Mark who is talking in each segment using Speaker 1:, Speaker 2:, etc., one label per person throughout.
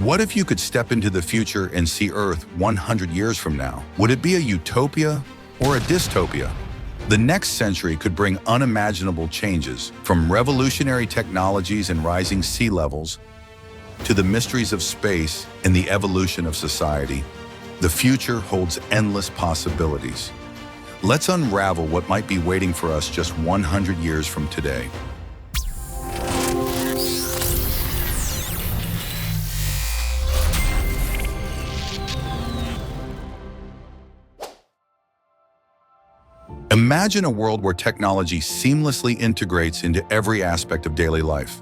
Speaker 1: What if you could step into the future and see Earth 100 years from now? Would it be a utopia or a dystopia? The next century could bring unimaginable changes, from revolutionary technologies and rising sea levels to the mysteries of space and the evolution of society. The future holds endless possibilities. Let's unravel what might be waiting for us just 100 years from today. Imagine a world where technology seamlessly integrates into every aspect of daily life,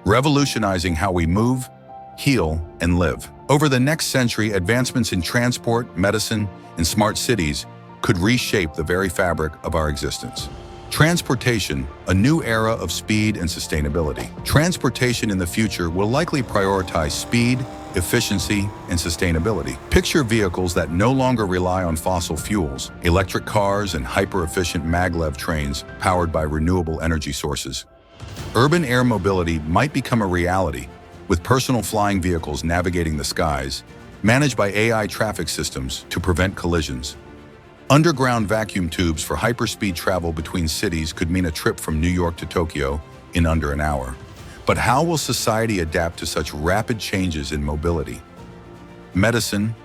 Speaker 1: revolutionizing how we move, heal, and live. Over the next century, advancements in transport, medicine, and smart cities could reshape the very fabric of our existence. Transportation, a new era of speed and sustainability. Transportation in the future will likely prioritize speed, efficiency, and sustainability. Picture vehicles that no longer rely on fossil fuels, electric cars and hyper-efficient maglev trains powered by renewable energy sources. Urban air mobility might become a reality, with personal flying vehicles navigating the skies, managed by AI traffic systems to prevent collisions. Underground vacuum tubes for hyperspeed travel between cities could mean a trip from New York to Tokyo in under an hour. But how will society adapt to such rapid changes in mobility? Medicine,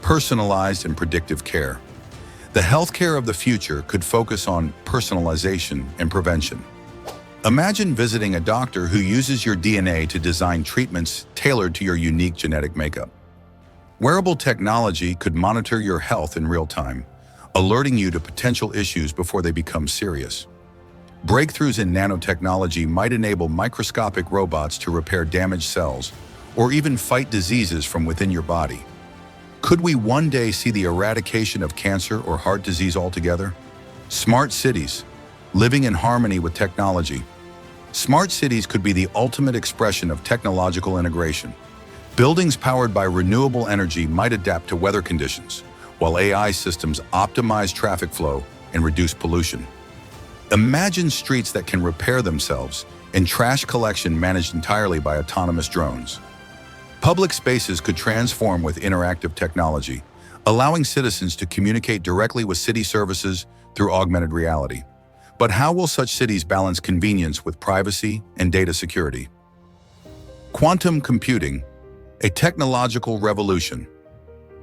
Speaker 1: personalized and predictive care. The healthcare of the future could focus on personalization and prevention. Imagine visiting a doctor who uses your DNA to design treatments tailored to your unique genetic makeup. Wearable technology could monitor your health in real time, alerting you to potential issues before they become serious. Breakthroughs in nanotechnology might enable microscopic robots to repair damaged cells or even fight diseases from within your body. Could we one day see the eradication of cancer or heart disease altogether? Smart cities, living in harmony with technology. Smart cities could be the ultimate expression of technological integration. Buildings powered by renewable energy might adapt to weather conditions, while AI systems optimize traffic flow and reduce pollution. Imagine streets that can repair themselves and trash collection managed entirely by autonomous drones. Public spaces could transform with interactive technology, allowing citizens to communicate directly with city services through augmented reality. But how will such cities balance convenience with privacy and data security? Quantum computing, a technological revolution.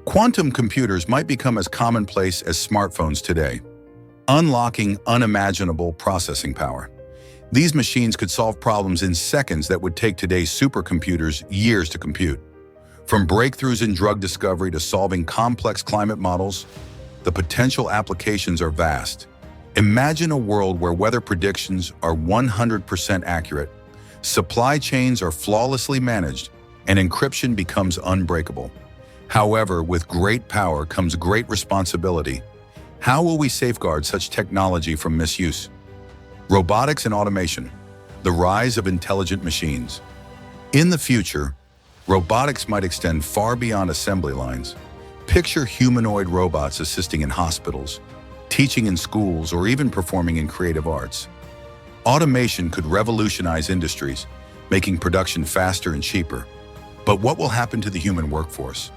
Speaker 1: Quantum computers might become as commonplace as smartphones today, unlocking unimaginable processing power. These machines could solve problems in seconds that would take today's supercomputers years to compute. From breakthroughs in drug discovery to solving complex climate models, the potential applications are vast. Imagine a world where weather predictions are 100% accurate, supply chains are flawlessly managed, and encryption becomes unbreakable. However, with great power comes great responsibility. How will we safeguard such technology from misuse? Robotics and automation, the rise of intelligent machines. In the future, robotics might extend far beyond assembly lines. Picture humanoid robots assisting in hospitals, teaching in schools, or even performing in creative arts. Automation could revolutionize industries, making production faster and cheaper. But what will happen to the human workforce?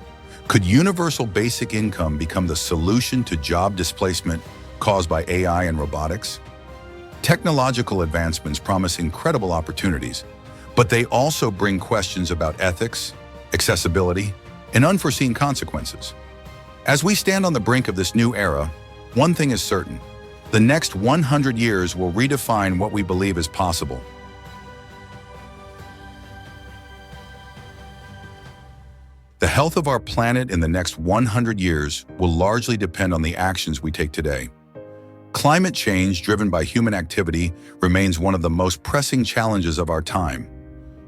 Speaker 1: Could universal basic income become the solution to job displacement caused by AI and robotics? Technological advancements promise incredible opportunities, but they also bring questions about ethics, accessibility, and unforeseen consequences. As we stand on the brink of this new era, one thing is certain: the next 100 years will redefine what we believe is possible. The health of our planet in the next 100 years will largely depend on the actions we take today. Climate change driven by human activity remains one of the most pressing challenges of our time.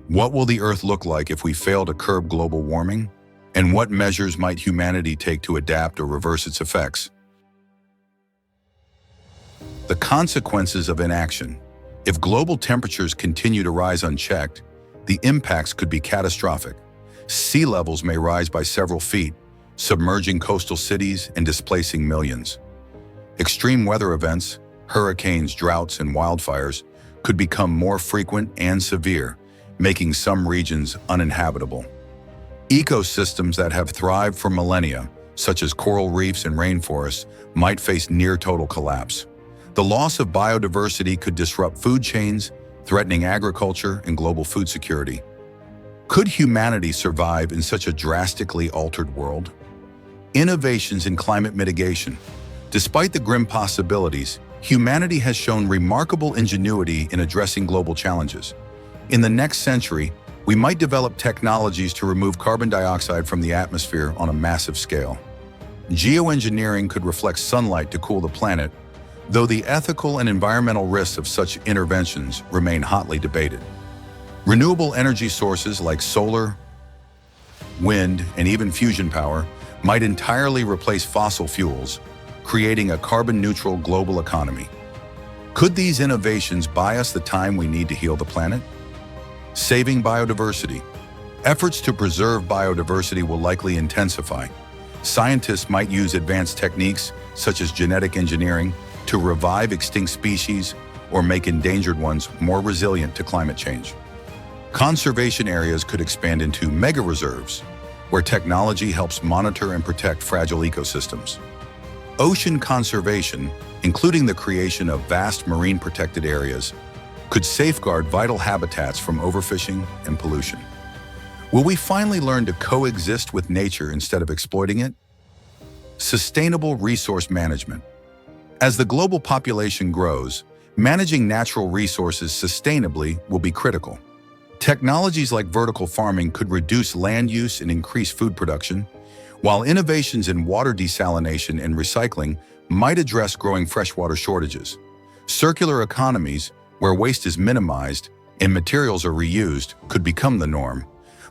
Speaker 1: What will the Earth look like if we fail to curb global warming? And what measures might humanity take to adapt or reverse its effects? The consequences of inaction. If global temperatures continue to rise unchecked, the impacts could be catastrophic. Sea levels may rise by several feet, submerging coastal cities and displacing millions. Extreme weather events, hurricanes, droughts, and wildfires could become more frequent and severe, making some regions uninhabitable. Ecosystems that have thrived for millennia, such as coral reefs and rainforests, might face near-total collapse. The loss of biodiversity could disrupt food chains, threatening agriculture and global food security. Could humanity survive in such a drastically altered world? Innovations in climate mitigation. Despite the grim possibilities, humanity has shown remarkable ingenuity in addressing global challenges. In the next century, we might develop technologies to remove carbon dioxide from the atmosphere on a massive scale. Geoengineering could reflect sunlight to cool the planet, though the ethical and environmental risks of such interventions remain hotly debated. Renewable energy sources like solar, wind, and even fusion power might entirely replace fossil fuels, creating a carbon-neutral global economy. Could these innovations buy us the time we need to heal the planet? Saving biodiversity. Efforts to preserve biodiversity will likely intensify. Scientists might use advanced techniques, such as genetic engineering, to revive extinct species or make endangered ones more resilient to climate change. Conservation areas could expand into mega-reserves, where technology helps monitor and protect fragile ecosystems. Ocean conservation, including the creation of vast marine protected areas, could safeguard vital habitats from overfishing and pollution. Will we finally learn to coexist with nature instead of exploiting it? Sustainable resource management. As the global population grows, managing natural resources sustainably will be critical. Technologies like vertical farming could reduce land use and increase food production, while innovations in water desalination and recycling might address growing freshwater shortages. Circular economies, where waste is minimized and materials are reused, could become the norm.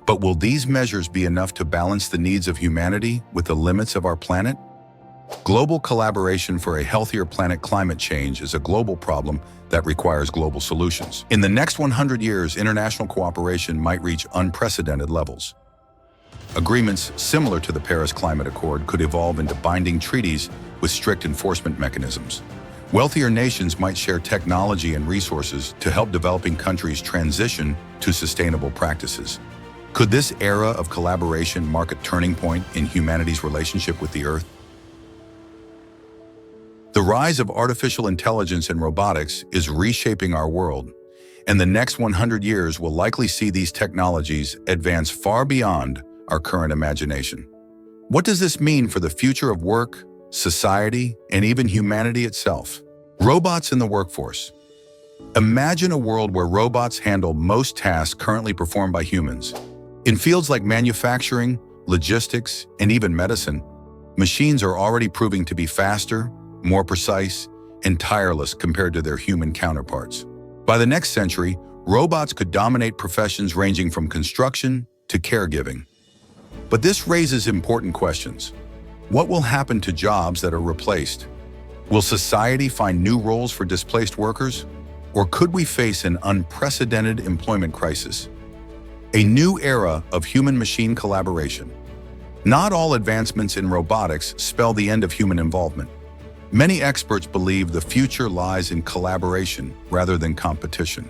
Speaker 1: But will these measures be enough to balance the needs of humanity with the limits of our planet? Global collaboration for a healthier planet. Climate change is a global problem that requires global solutions. In the next 100 years, international cooperation might reach unprecedented levels. Agreements similar to the Paris Climate Accord could evolve into binding treaties with strict enforcement mechanisms. Wealthier nations might share technology and resources to help developing countries transition to sustainable practices. Could this era of collaboration mark a turning point in humanity's relationship with the Earth? The rise of artificial intelligence and robotics is reshaping our world, and the next 100 years will likely see these technologies advance far beyond our current imagination. What does this mean for the future of work, society, and even humanity itself? Robots in the workforce. Imagine a world where robots handle most tasks currently performed by humans. In fields like manufacturing, logistics, and even medicine, machines are already proving to be faster, more precise, and tireless compared to their human counterparts. By the next century, robots could dominate professions ranging from construction to caregiving. But this raises important questions. What will happen to jobs that are replaced? Will society find new roles for displaced workers? Or could we face an unprecedented employment crisis? A new era of human-machine collaboration. Not all advancements in robotics spell the end of human involvement. Many experts believe the future lies in collaboration rather than competition.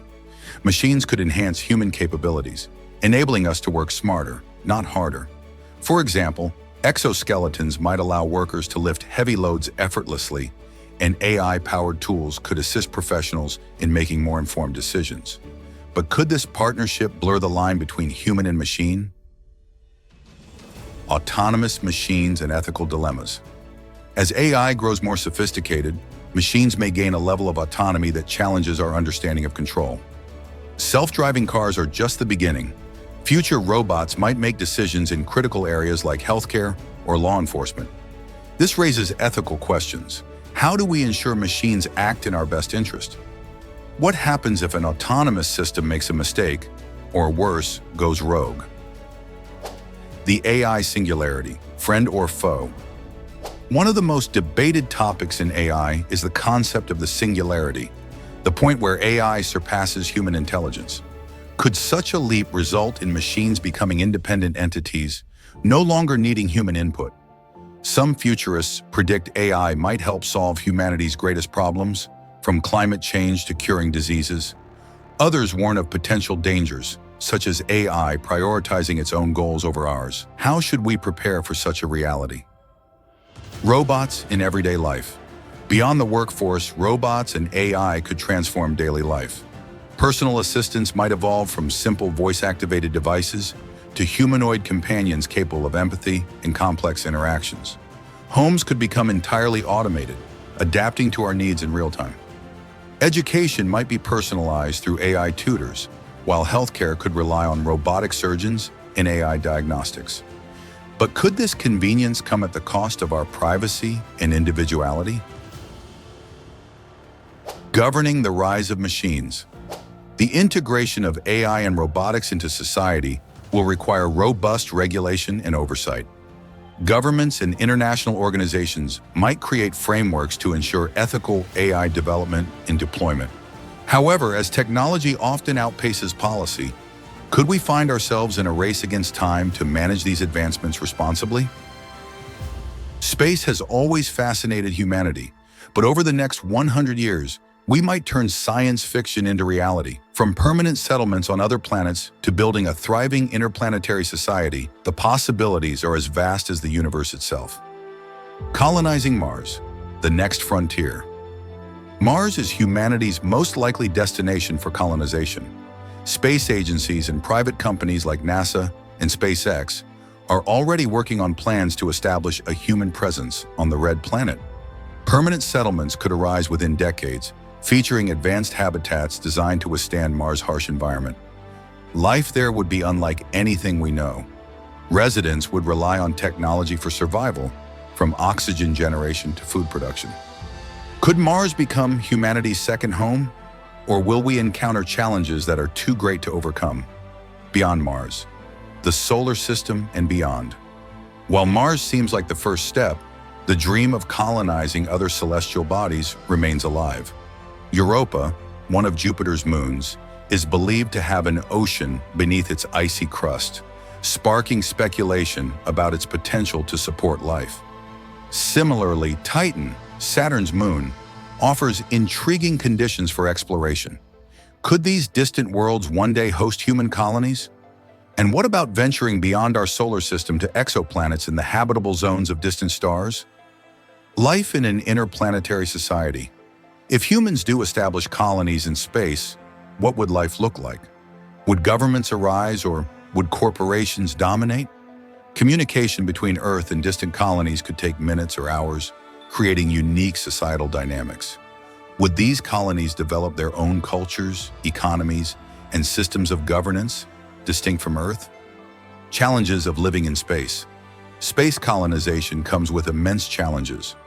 Speaker 1: Machines could enhance human capabilities, enabling us to work smarter, not harder. For example, exoskeletons might allow workers to lift heavy loads effortlessly, and AI-powered tools could assist professionals in making more informed decisions. But could this partnership blur the line between human and machine? Autonomous machines and ethical dilemmas. As AI grows more sophisticated, machines may gain a level of autonomy that challenges our understanding of control. Self-driving cars are just the beginning. Future robots might make decisions in critical areas like healthcare or law enforcement. This raises ethical questions. How do we ensure machines act in our best interest? What happens if an autonomous system makes a mistake, or worse, goes rogue? The AI singularity, friend or foe. One of the most debated topics in AI is the concept of the singularity, the point where AI surpasses human intelligence. Could such a leap result in machines becoming independent entities, no longer needing human input? Some futurists predict AI might help solve humanity's greatest problems, from climate change to curing diseases. Others warn of potential dangers, such as AI prioritizing its own goals over ours. How should we prepare for such a reality? Robots in everyday life. Beyond the workforce, robots and AI could transform daily life. Personal assistants might evolve from simple voice-activated devices to humanoid companions capable of empathy and complex interactions. Homes could become entirely automated, adapting to our needs in real time. Education might be personalized through AI tutors, while healthcare could rely on robotic surgeons and AI diagnostics. But could this convenience come at the cost of our privacy and individuality? Governing the rise of machines. The integration of AI and robotics into society will require robust regulation and oversight. Governments and international organizations might create frameworks to ensure ethical AI development and deployment. However, as technology often outpaces policy, could we find ourselves in a race against time to manage these advancements responsibly? Space has always fascinated humanity, but over the next 100 years, we might turn science fiction into reality. From permanent settlements on other planets to building a thriving interplanetary society, the possibilities are as vast as the universe itself. Colonizing Mars, the next frontier. Mars is humanity's most likely destination for colonization. Space agencies and private companies like NASA and SpaceX are already working on plans to establish a human presence on the red planet. Permanent settlements could arise within decades, featuring advanced habitats designed to withstand Mars' harsh environment. Life there would be unlike anything we know. Residents would rely on technology for survival, from oxygen generation to food production. Could Mars become humanity's second home, or will we encounter challenges that are too great to overcome? Beyond Mars, the solar system and beyond. While Mars seems like the first step, the dream of colonizing other celestial bodies remains alive. Europa, one of Jupiter's moons, is believed to have an ocean beneath its icy crust, sparking speculation about its potential to support life. Similarly, Titan, Saturn's moon, offers intriguing conditions for exploration. Could these distant worlds one day host human colonies? And what about venturing beyond our solar system to exoplanets in the habitable zones of distant stars? Life in an interplanetary society. If humans do establish colonies in space, what would life look like? Would governments arise, or would corporations dominate? Communication between Earth and distant colonies could take minutes or hours, creating unique societal dynamics. Would these colonies develop their own cultures, economies, and systems of governance, distinct from Earth? Challenges of living in space. Space colonization comes with immense challenges.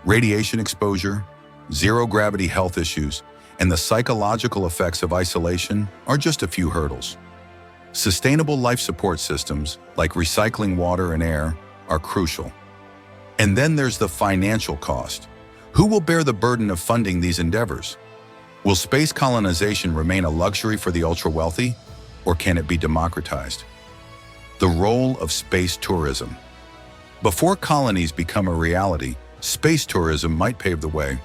Speaker 1: Radiation exposure, zero-gravity health issues, and the psychological effects of isolation are just a few hurdles. Sustainable life support systems, like recycling water and air, are crucial. And then there's the financial cost. Who will bear the burden of funding these endeavors? Will space colonization remain a luxury for the ultra-wealthy, or can it be democratized? The role of space tourism. Before colonies become a reality, space tourism might pave the way.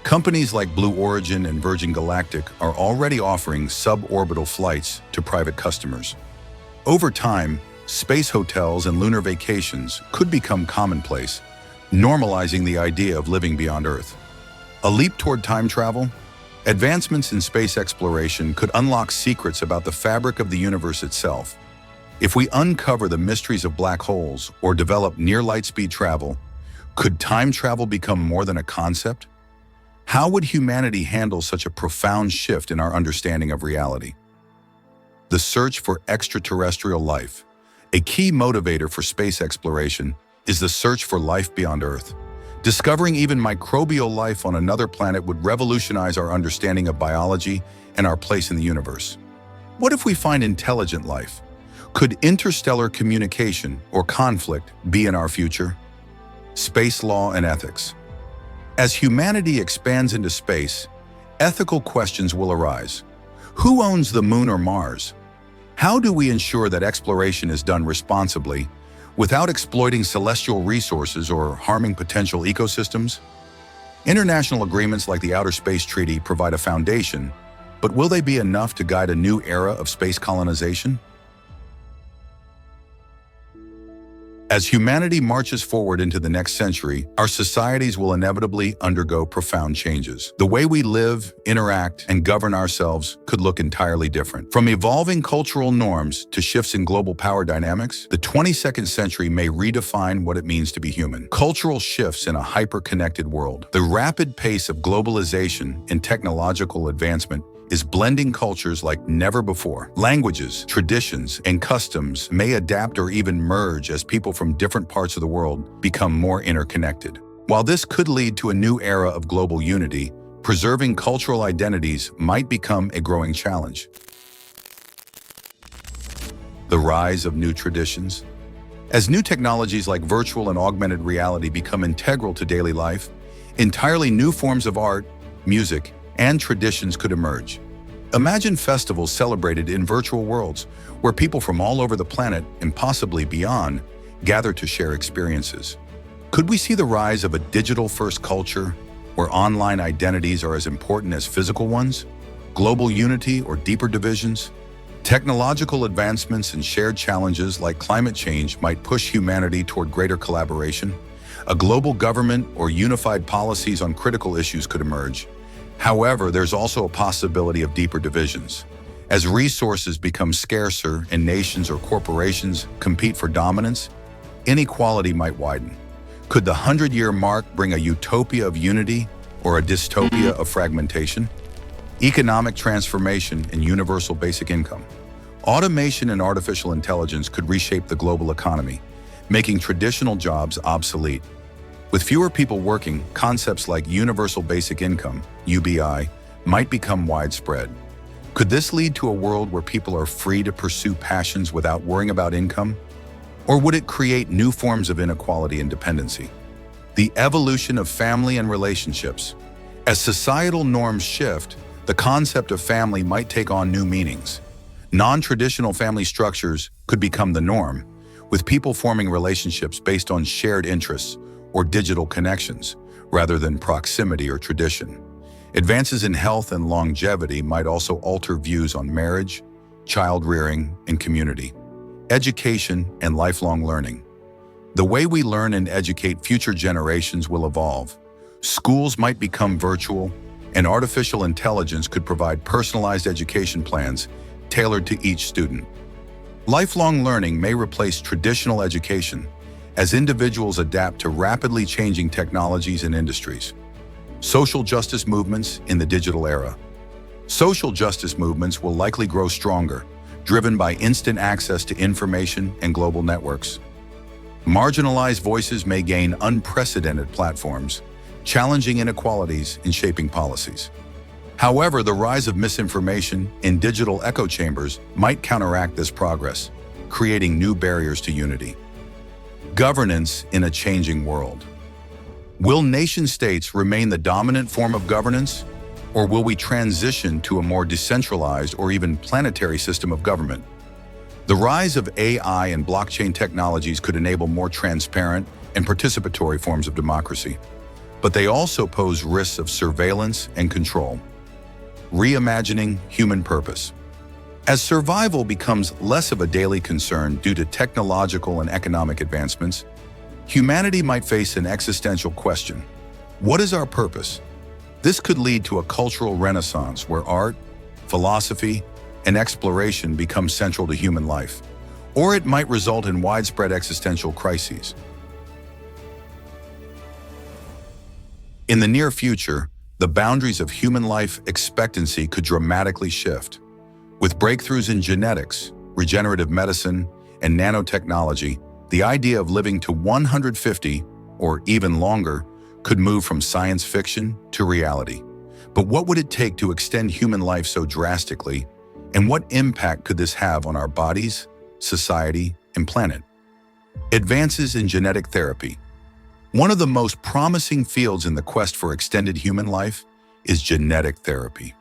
Speaker 1: Companies like Blue Origin and Virgin Galactic are already offering suborbital flights to private customers. Over time, space hotels and lunar vacations could become commonplace, normalizing the idea of living beyond Earth. A leap toward time travel? Advancements in space exploration could unlock secrets about the fabric of the universe itself. If we uncover the mysteries of black holes or develop near-light-speed travel, could time travel become more than a concept? How would humanity handle such a profound shift in our understanding of reality? The search for extraterrestrial life. A key motivator for space exploration is the search for life beyond Earth. Discovering even microbial life on another planet would revolutionize our understanding of biology and our place in the universe. What if we find intelligent life? Could interstellar communication or conflict be in our future? Space law and ethics. As humanity expands into space, ethical questions will arise. Who owns the Moon or Mars? How do we ensure that exploration is done responsibly without exploiting celestial resources or harming potential ecosystems? International agreements like the Outer Space Treaty provide a foundation, But will they be enough to guide a new era of space colonization? As humanity marches forward into the next century, our societies will inevitably undergo profound changes. The way we live, interact, and govern ourselves could look entirely different. From evolving cultural norms to shifts in global power dynamics, the 22nd century may redefine what it means to be human. Cultural shifts in a hyper-connected world. The rapid pace of globalization and technological advancement is blending cultures like never before. Languages, traditions, and customs may adapt or even merge as people from different parts of the world become more interconnected. While this could lead to a new era of global unity, preserving cultural identities might become a growing challenge. The rise of new traditions. As new technologies like virtual and augmented reality become integral to daily life, entirely new forms of art, music, and traditions could emerge. Imagine festivals celebrated in virtual worlds, where people from all over the planet and possibly beyond gather to share experiences. Could we see the rise of a digital-first culture, where online identities are as important as physical ones? Global unity or deeper divisions? Technological advancements and shared challenges like climate change might push humanity toward greater collaboration. A global government or unified policies on critical issues could emerge. However, there's also a possibility of deeper divisions. As resources become scarcer and nations or corporations compete for dominance, inequality might widen. Could the 100-year mark bring a utopia of unity or a dystopia of fragmentation? Economic transformation and universal basic income. Automation and artificial intelligence could reshape the global economy, making traditional jobs obsolete. With fewer people working, concepts like universal basic income, UBI, might become widespread. Could this lead to a world where people are free to pursue passions without worrying about income? Or would it create new forms of inequality and dependency? The evolution of family and relationships. As societal norms shift, the concept of family might take on new meanings. Non-traditional family structures could become the norm, with people forming relationships based on shared interests or digital connections, rather than proximity or tradition. Advances in health and longevity might also alter views on marriage, child rearing, and community. Education and lifelong learning. The way we learn and educate future generations will evolve. Schools might become virtual, and artificial intelligence could provide personalized education plans tailored to each student. Lifelong learning may replace traditional education as individuals adapt to rapidly changing technologies and industries. Social justice movements in the digital era. Social justice movements will likely grow stronger, driven by instant access to information and global networks. Marginalized voices may gain unprecedented platforms, challenging inequalities and shaping policies. However, the rise of misinformation in digital echo chambers might counteract this progress, creating new barriers to unity. Governance in a changing world. Will nation-states remain the dominant form of governance, or will we transition to a more decentralized or even planetary system of government? The rise of AI and blockchain technologies could enable more transparent and participatory forms of democracy, but they also pose risks of surveillance and control. Reimagining human purpose. As survival becomes less of a daily concern due to technological and economic advancements, humanity might face an existential question. What is our purpose? This could lead to a cultural renaissance where art, philosophy, and exploration become central to human life, or it might result in widespread existential crises. In the near future, the boundaries of human life expectancy could dramatically shift. With breakthroughs in genetics, regenerative medicine, and nanotechnology, the idea of living to 150 or even longer could move from science fiction to reality. But what would it take to extend human life so drastically, and what impact could this have on our bodies, society, and planet? Advances in genetic therapy. One of the most promising fields in the quest for extended human life is genetic therapy.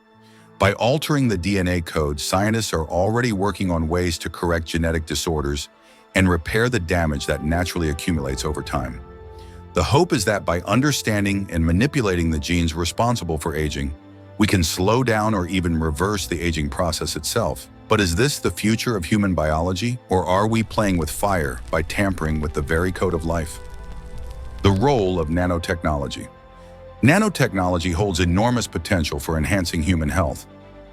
Speaker 1: By altering the DNA code, scientists are already working on ways to correct genetic disorders and repair the damage that naturally accumulates over time. The hope is that by understanding and manipulating the genes responsible for aging, We can slow down or even reverse the aging process itself. But is this the future of human biology, or are we playing with fire by tampering with the very code of life? The role of nanotechnology. Nanotechnology holds enormous potential for enhancing human health.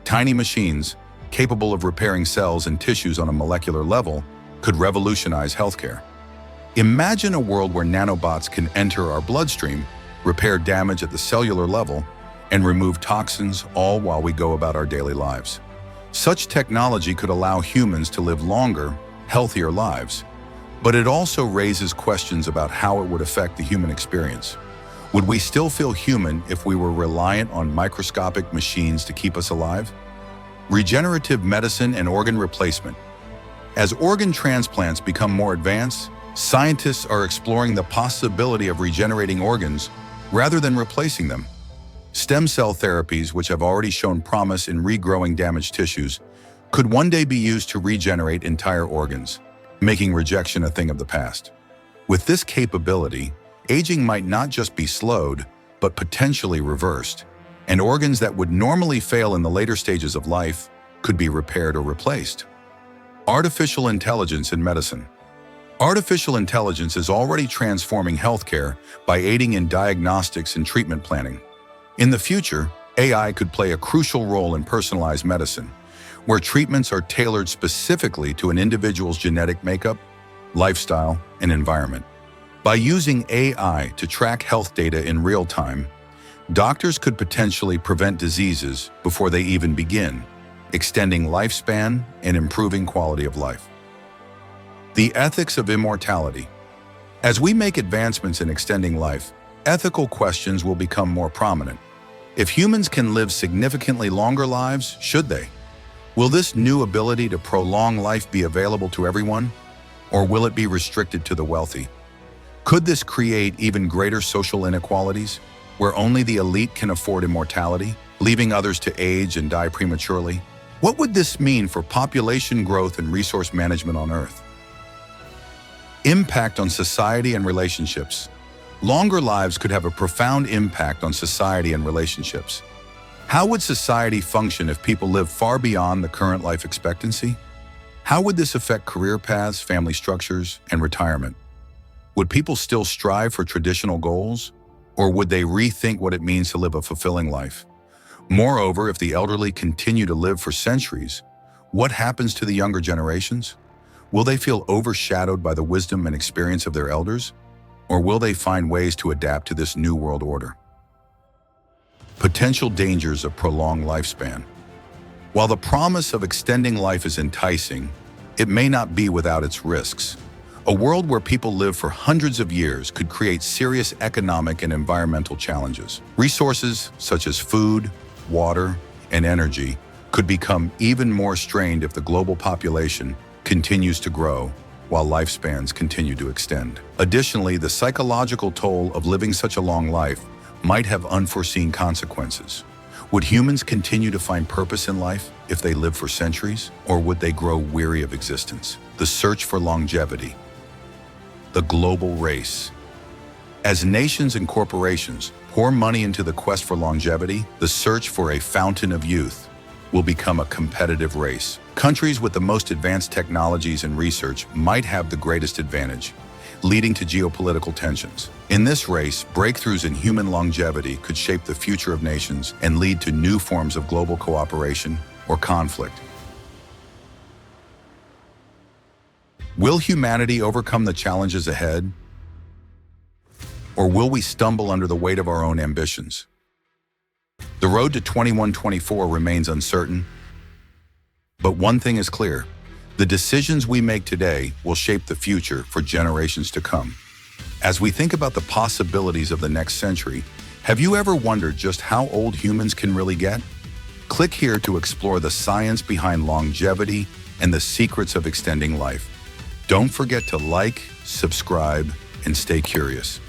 Speaker 1: Tiny machines, capable of repairing cells and tissues on a molecular level, could revolutionize healthcare. Imagine a world where nanobots can enter our bloodstream, repair damage at the cellular level, and remove toxins, all while we go about our daily lives. Such technology could allow humans to live longer, healthier lives, but it also raises questions about how it would affect the human experience. Would we still feel human if we were reliant on microscopic machines to keep us alive? Regenerative medicine and organ replacement. As organ transplants become more advanced, scientists are exploring the possibility of regenerating organs rather than replacing them. Stem cell therapies, which have already shown promise in regrowing damaged tissues, could one day be used to regenerate entire organs, making rejection a thing of the past. With this capability, aging might not just be slowed, but potentially reversed, and organs that would normally fail in the later stages of life could be repaired or replaced. Artificial intelligence in medicine. Artificial intelligence is already transforming healthcare by aiding in diagnostics and treatment planning. In the future, AI could play a crucial role in personalized medicine, where treatments are tailored specifically to an individual's genetic makeup, lifestyle, and environment. By using AI to track health data in real time, doctors could potentially prevent diseases before they even begin, extending lifespan and improving quality of life. The ethics of immortality. As we make advancements in extending life, ethical questions will become more prominent. If humans can live significantly longer lives, should they? Will this new ability to prolong life be available to everyone, or will it be restricted to the wealthy? Could this create even greater social inequalities, where only the elite can afford immortality, leaving others to age and die prematurely? What would this mean for population growth and resource management on Earth? Impact on society and relationships. Longer lives could have a profound impact on society and relationships. How would society function if people live far beyond the current life expectancy? How would this affect career paths, family structures, and retirement? Would people still strive for traditional goals, or would they rethink what it means to live a fulfilling life? Moreover, if the elderly continue to live for centuries, what happens to the younger generations? Will they feel overshadowed by the wisdom and experience of their elders? Or will they find ways to adapt to this new world order? Potential dangers of prolonged lifespan. While the promise of extending life is enticing, it may not be without its risks. A world where people live for hundreds of years could create serious economic and environmental challenges. Resources such as food, water, and energy could become even more strained if the global population continues to grow while lifespans continue to extend. Additionally, the psychological toll of living such a long life might have unforeseen consequences. Would humans continue to find purpose in life if they live for centuries, or would they grow weary of existence? The search for longevity. The global race. As nations and corporations pour money into the quest for longevity, the search for a fountain of youth will become a competitive race. Countries with the most advanced technologies and research might have the greatest advantage, leading to geopolitical tensions. In this race, breakthroughs in human longevity could shape the future of nations and lead to new forms of global cooperation or conflict. Will humanity overcome the challenges ahead? Or will we stumble under the weight of our own ambitions? The road to 2124 remains uncertain, but one thing is clear: the decisions we make today will shape the future for generations to come. As we think about the possibilities of the next century, have you ever wondered just how old humans can really get? Click here to explore the science behind longevity and the secrets of extending life. Don't forget to like, subscribe, and stay curious.